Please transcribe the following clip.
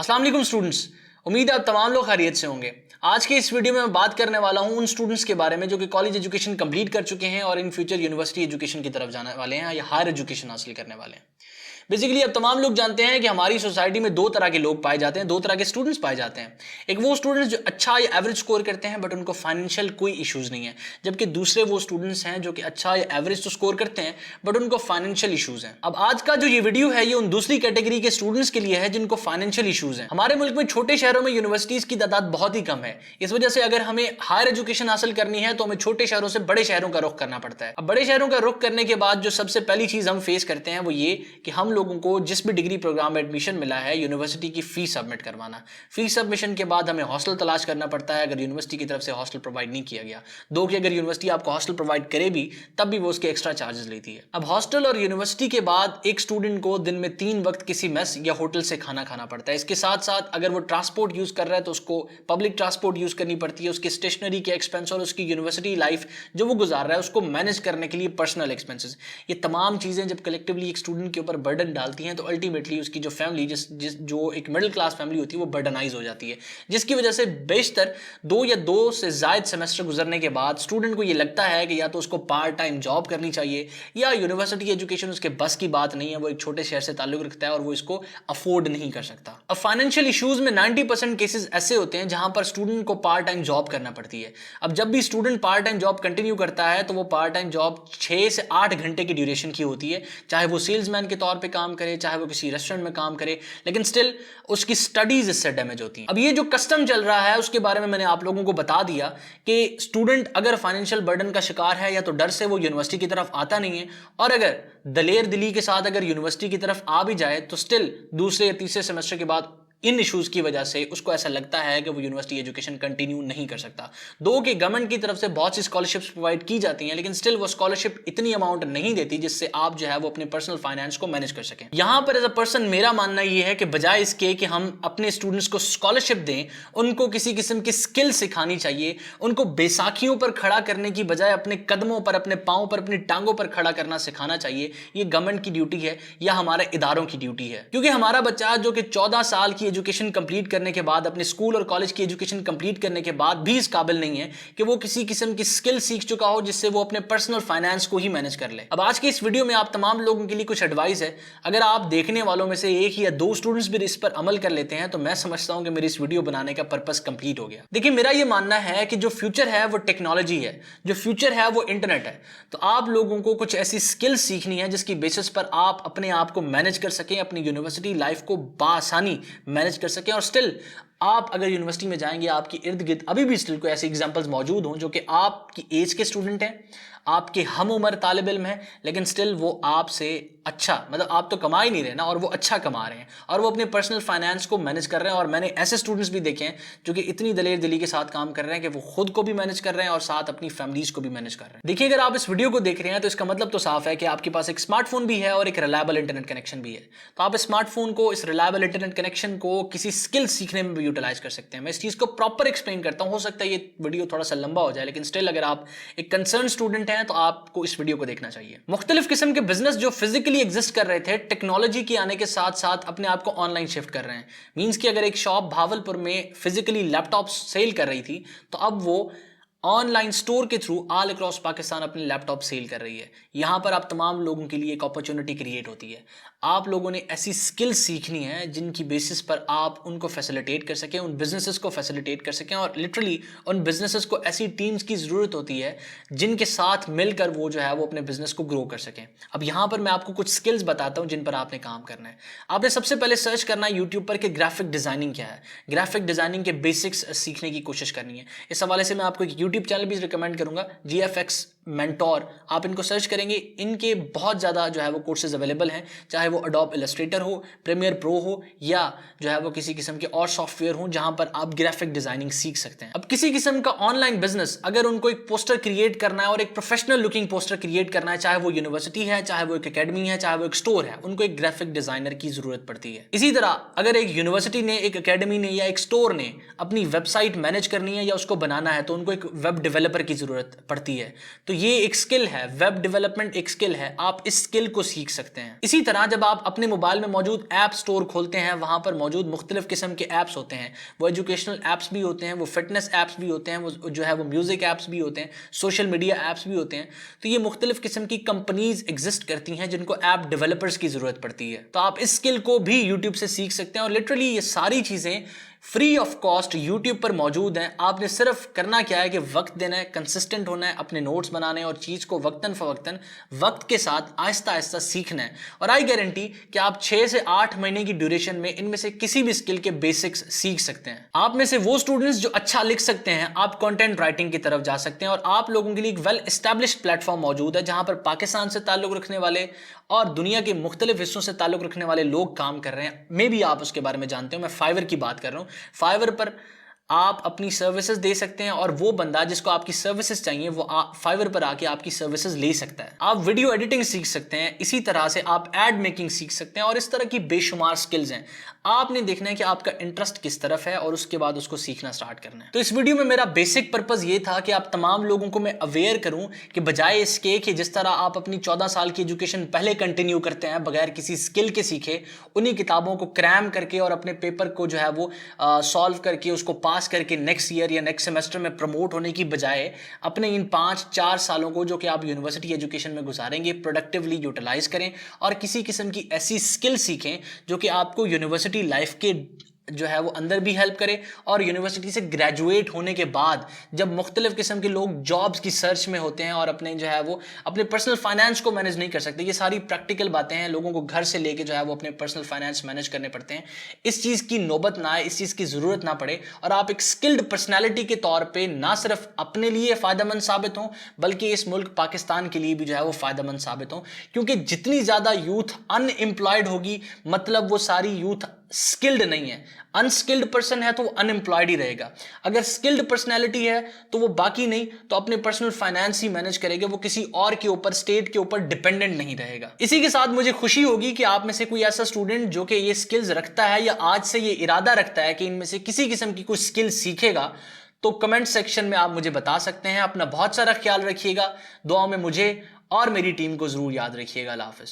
अस्सलाम वालेकुम स्टूडेंट्स। उम्मीद है आप तमाम लोग खैरियत से होंगे। आज के इस वीडियो में मैं बात करने वाला हूं उन स्टूडेंट्स के बारे में जो कि कॉलेज एजुकेशन कंप्लीट कर चुके हैं और इन फ्यूचर यूनिवर्सिटी एजुकेशन की तरफ जाने वाले हैं या हायर एजुकेशन हासिल करने वाले हैं। बेसिकली अब तमाम लोग जानते हैं कि हमारी सोसाइटी में दो तरह के लोग पाए जाते हैं, दो तरह के स्टूडेंट्स पाए जाते हैं। एक वो स्टूडेंट्स जो अच्छा या एवरेज स्कोर करते हैं बट उनको फाइनेंशियल कोई इश्यूज नहीं है, जबकि दूसरे वो स्टूडेंट्स हैं जो कि अच्छा या एवरेज तो स्कोर करते हैं बट उनको फाइनेंशियल इश्यूज हैं। अब आज का जो ये वीडियो है ये उन दूसरी कैटेगरी के स्टूडेंट्स के लिए है जिनको फाइनेंशियल इश्यूज हैं। हमारे मुल्क में छोटे शहरों में यूनिवर्सिटीज की तादाद बहुत ही कम है। इस वजह से अगर हमें हायर एजुकेशन हासिल करनी है तो हमें छोटे शहरों से बड़े शहरों का रुख करना पड़ता है। अब बड़े शहरों का रुख करने के बाद जो सबसे पहली चीज हम फेस करते हैं वो ये कि हम लोगों को जिस भी डिग्री प्रोग्राम में एडमिशन मिला है यूनिवर्सिटी की फीस सबमिट करवाना। फीस सबमिशन के बाद हमें हॉस्टल तलाश करना पड़ता है अगर यूनिवर्सिटी की तरफ से हॉस्टल प्रोवाइड नहीं किया गया। दो कि अगर यूनिवर्सिटी आपको हॉस्टल प्रोवाइड करे भी तब भी वो उसके एक्स्ट्रा चार्जेस लेती है। अब हॉस्टल और यूनिवर्सिटी के बाद एक स्टूडेंट को दिन में 3 वक्त किसी मेस या होटल से खाना खाना पड़ता है। इसके साथ साथ अगर वो ट्रांसपोर्ट यूज कर रहा है तो उसको पब्लिक ट्रांसपोर्ट यूज करनी पड़ती है। उसकी स्टेशनरी के एक्सपेंस और उसकी यूनिवर्सिटी लाइफ जो वो गुजार रहा है उसको मैनेज करने के लिए पर्सनल एक्सपेंसेस, ये तमाम चीजें जब कलेक्टिवली एक स्टूडेंट के ऊपर बर्डन डालती हैं तो अल्टीमेटली उसकी जो फैमिली जो एक मिडिल क्लास फैमिली होती है वो बर्डनाइज हो जाती है, जिसकी वजह से बेशतर 2 या 2 से ज्यादा सेमेस्टर गुजरने के बाद स्टूडेंट को ये लगता है कि या तो उसको पार्ट टाइम जॉब करनी चाहिए या यूनिवर्सिटी एजुकेशन उसके बस की बात नहीं है, वो एक छोटे शहर से ताल्लुक रखता है और वो इसको अफोर्ड नहीं कर सकता। अब फाइनेंशियल इश्यूज में 90% केसेस ऐसे होते हैं जहां पर स्टूडेंट को पार्ट टाइम जॉब करना पड़ती है। अब जब भी student part time job continue करता है तो वो पार्ट टाइम जॉब 6 से 8 घंटे की ड्यूरेशन की होती है, चाहे वो सेल्समैन के तौर पे काम करे, चाहे वो किसी रेस्टोरेंट में काम करे, लेकिन स्टिल उसकी स्टडीज इससे डैमेज होती हैं। अब ये जो कस्टम चल रहा है उसके बारे में मैंने आप लोगों को बता दिया कि स्टूडेंट अगर फाइनेंशियल बर्डन का शिकार है या तो डर से वो यूनिवर्सिटी की तरफ आता नहीं है, और अगर दलेर दिली के साथ अगर यूनिवर्सिटी की तरफ आ भी जाए तो स्टिल दूसरे या तीसरे सेमेस्टर के बाद इन इश्यूज की वजह से उसको ऐसा लगता है कि वो यूनिवर्सिटी एजुकेशन कंटिन्यू नहीं कर सकता। दो कि गवर्नमेंट की तरफ से बहुत सी स्कॉलरशिप्स प्रोवाइड की जाती हैं लेकिन स्टिल वो स्कॉलरशिप इतनी अमाउंट नहीं देती जिससे आप जो है वो अपने पर्सनल फाइनेंस को मैनेज कर सकें। यहां पर एज अ पर्सन मेरा मानना यह है कि बजाय इसके कि हम अपने स्टूडेंट्स को स्कॉलरशिप दें, उनको किसी किस्म की स्किल सिखानी चाहिए। उनको बैसाखियों पर खड़ा करने की बजाय अपने कदमों पर, अपने पांव पर, अपनी टांगों पर खड़ा करना सिखाना चाहिए। ये गवर्नमेंट की ड्यूटी है या हमारे इदारों की ड्यूटी है, क्योंकि हमारा बच्चा जो कि 14 साल की एजुकेशन कंप्लीट करने के बाद, अपने स्कूल और कॉलेज की एजुकेशन कंप्लीट करने के बाद भी इस काबिल नहीं है कि वो किसी किस्म की स्किल सीख चुका हो जिससे वो अपने पर्सनल फाइनेंस को ही मैनेज कर ले। अब आज के इस वीडियो में आप तमाम लोगों के लिए कुछ एडवाइस है। अगर आप देखने वालों में से एक या 2 स्टूडेंट्स भी इस पर अमल कर लेते हैं तो मैं समझता हूं कि मेरी इस वीडियो बनाने का पर्पस कंप्लीट हो गया। देखिए, मेरा यह मानना है कि जो फ्यूचर है वो टेक्नोलॉजी है, जो फ्यूचर है वो इंटरनेट है। तो आप लोगों को कुछ ऐसी स्किल सीखनी है जिसकी बेसिस पर आप अपने आप को मैनेज कर सकें, अपनी यूनिवर्सिटी लाइफ को बासानी मैनेज कर सकें। और स्टिल आप अगर यूनिवर्सिटी में जाएंगे, आपकी इर्द गिर्द अभी भी स्टिल कोई ऐसे एग्जांपल्स मौजूद हों जो कि आपकी एज के स्टूडेंट हैं, आपके हम उम्र तालिब इल्म हैं, लेकिन स्टिल वो आपसे अच्छा, मतलब आप तो कमा ही नहीं रहे ना, और वो अच्छा कमा रहे हैं और वो अपने पर्सनल फाइनेंस को मैनेज कर रहे हैं। और मैंने ऐसे स्टूडेंट्स भी देखे हैं जो कि इतनी दलेर दिली के साथ काम कर रहे हैं कि वो खुद को भी मैनेज कर रहे हैं और साथ अपनी फैमिलीज को भी मैनेज कर रहे हैं। देखिए, अगर आप इस वीडियो को देख रहे हैं तो इसका मतलब तो साफ है कि आपके पास एक स्मार्टफोन भी है और एक रिलायबल इंटरनेट कनेक्शन भी है। तो आप स्मार्टफोन को, इस रिलायबल इंटरनेट कनेक्शन को किसी स्किल सीखने में भी यूटिलाइज कर सकते हैं। मैं इस चीज को प्रॉपर एक्सप्लेन करता हूं। हो सकता है ये वीडियो थोड़ा सा लंबा हो जाए, लेकिन स्टिल अगर आप एक कंसर्न स्टूडेंट हैं तो आपको इस वीडियो को देखना चाहिए। मुख्तलिफ किस्म के बिजनेस जो फिजिकली एग्जिस्ट कर रहे थे, टेक्नोलॉजी के आने के साथ साथ अपने आप को ऑनलाइन शिफ्ट कर रहे हैं। मींस कि अगर एक शॉप भावलपुर में फिजिकली लैपटॉप सेल कर रही थी तो अब वो ऑनलाइन स्टोर के थ्रू ऑल अक्रॉस पाकिस्तान अपने लैपटॉप सेल कर रही है। यहां पर आप तमाम लोगों के लिए एक अपॉर्चुनिटी क्रिएट होती है। आप लोगों ने ऐसी स्किल सीखनी है जिनकी बेसिस पर आप उनको फैसिलिटेट कर सकें, उन बिजनेसेस को फैसिलिटेट कर सकें, और लिटरली उन बिजनेसेस को ऐसी टीम्स की जरूरत होती है जिनके साथ मिलकर वो जो है वो अपने बिजनेस को ग्रो कर सकें। अब यहां पर मैं आपको कुछ स्किल्स बताता हूं जिन पर आपने काम करना है। आपने सबसे पहले सर्च करना है यूट्यूब पर कि ग्राफिक डिजाइनिंग क्या है। ग्राफिक डिजाइनिंग के बेसिक्स सीखने की कोशिश करनी है। इस हवाले से मैं आपको एक यूट्यूब चैनल भी रिकमेंड करूंगा, GFX मेंटोर। आप इनको सर्च करेंगे, इनके बहुत ज़्यादा जो है वो कोर्सेज अवेलेबल हैं, चाहे वो अडोब इलस्ट्रेटर हो, प्रीमियर प्रो हो, या जो है वो किसी किस्म के और सॉफ्टवेयर हो जहां पर आप ग्राफिक डिजाइनिंग सीख सकते हैं। अब किसी किस्म का ऑनलाइन बिजनेस, अगर उनको एक पोस्टर क्रिएट करना है और एक प्रोफेशनल लुकिंग पोस्टर क्रिएट करना है, चाहे वो यूनिवर्सिटी है, चाहे वो एक अकेडमी है, चाहे वो एक स्टोर है, उनको एक ग्राफिक डिजाइनर की जरूरत पड़ती है। इसी तरह अगर एक यूनिवर्सिटी ने, एक अकेडमी ने या एक स्टोर ने अपनी वेबसाइट मैनेज करनी है या उसको बनाना है तो उनको एक वेब डेवलपर की जरूरत पड़ती है। तो ये एक स्किल है, वेब डेवलपमेंट एक स्किल है, आप इस स्किल को सीख सकते हैं। इसी तरह जब आप अपने मोबाइल में मौजूद ऐप स्टोर खोलते हैं, वहां पर मौजूद मुख्तलिफ किस्म के ऐप्स होते हैं। वो एजुकेशनल ऐप्स भी होते हैं, वो फिटनेस ऐप्स भी होते हैं, वो जो है वो म्यूजिक ऐप्स भी होते हैं, सोशल मीडिया ऐप्स भी होते हैं। तो ये मुख्तलिफ किस्म की कंपनीज एग्जिस्ट करती हैं जिनको ऐप डेवलपर्स की जरूरत पड़ती है। तो आप इस स्किल को भी यूट्यूब से सीख सकते हैं और लिटरली ये सारी चीजें फ्री ऑफ कॉस्ट यूट्यूब पर मौजूद हैं। आपने सिर्फ करना क्या है कि वक्त देना है, कंसिस्टेंट होना है, अपने नोट्स बनाने हैं और चीज़ को वक्तन फवक्तन वक्त के साथ आहिस्ता आहिस्ता सीखना है। और आई गारंटी कि आप 6 से 8 महीने की ड्यूरेशन में इनमें से किसी भी स्किल के बेसिक्स सीख सकते हैं। आप में से वो स्टूडेंट्स जो अच्छा लिख सकते हैं, आप कंटेंट राइटिंग की तरफ जा सकते हैं और आप लोगों के लिए एक वेल एस्टैब्लिश्ड प्लेटफॉर्म मौजूद है जहां पर पाकिस्तान से ताल्लुक रखने वाले और दुनिया के मुख्तलिफ हिस्सों से ताल्लुक रखने वाले लोग काम कर रहे हैं। मे भी आप उसके बारे में जानते हो, मैं फाइवर की बात कर रहा हूं। फाइवर पर आप अपनी सर्विसेज दे सकते हैं और वो बंदा जिसको आपकी सर्विसेज चाहिए वो फाइवर पर आके आपकी सर्विसेज ले सकता है। आप वीडियो एडिटिंग सीख सकते हैं, इसी तरह से आप एड मेकिंग सीख सकते हैं और इस तरह की बेशुमार स्किल्स हैं। आपने देखना है कि आपका इंटरेस्ट किस तरफ है और उसके बाद उसको सीखना स्टार्ट करना है। तो इस वीडियो में मेरा बेसिक पर्पस ये था कि आप तमाम लोगों को मैं अवेयर करूं कि बजाय इसके कि जिस तरह आप अपनी 14 साल की एजुकेशन पहले कंटिन्यू करते हैं बगैर किसी स्किल के सीखे, उन्हीं किताबों को क्रैम करके और अपने पेपर को जो है वो सॉल्व करके उसको पास करके नेक्स्ट ईयर या नेक्स्ट सेमेस्टर में प्रमोट होने की बजाय अपने इन 5-4 सालों को जो कि आप यूनिवर्सिटी एजुकेशन में गुजारेंगे प्रोडक्टिवली यूटिलाइज करें और किसी किस्म की ऐसी स्किल सीखें जो कि आपको यूनिवर्सिटी लाइफ के जो है वो अंदर भी हेल्प करे और यूनिवर्सिटी से ग्रेजुएट होने के बाद जब मुख्तलिफ किस्म के लोग जॉब्स की सर्च में होते हैं और अपने जो है वो अपने पर्सनल फाइनेंस को मैनेज नहीं कर सकते, ये सारी प्रैक्टिकल बातें हैं, लोगों को घर से लेके जो है वो अपने पर्सनल फाइनेंस मैनेज करने पड़ते हैं। इस चीज़ की नौबत ना आए, इस चीज़ की ज़रूरत ना पड़े और आप एक स्किल्ड पर्सनैलिटी के तौर पर ना सिर्फ अपने लिए फ़ायदेमंद साबित हों बल्कि इस मुल्क पाकिस्तान के लिए भी जो है वो फ़ायदेमंद साबित हों। क्योंकि जितनी ज़्यादा यूथ अनएम्प्लॉयड होगी मतलब वो सारी यूथ स्किल्ड नहीं है। अनस्किल्ड पर्सन है तो वो अनएम्प्लॉयड ही रहेगा। अगर स्किल्ड पर्सनैलिटी है तो वो बाकी नहीं तो अपने पर्सनल फाइनेंस ही मैनेज करेगा, वो किसी और के ऊपर स्टेट के ऊपर डिपेंडेंट नहीं रहेगा। इसी के साथ मुझे खुशी होगी कि आप में से कोई ऐसा स्टूडेंट जो कि ये स्किल्स रखता है या आज से ये इरादा रखता है कि इनमें से किसी किस्म की कोई स्किल सीखेगा, तो कमेंट सेक्शन में आप मुझे बता सकते हैं। अपना बहुत सारा ख्याल रखिएगा, दुआ में मुझे और मेरी टीम को जरूर याद रखिएगा। अल्लाह हाफिज।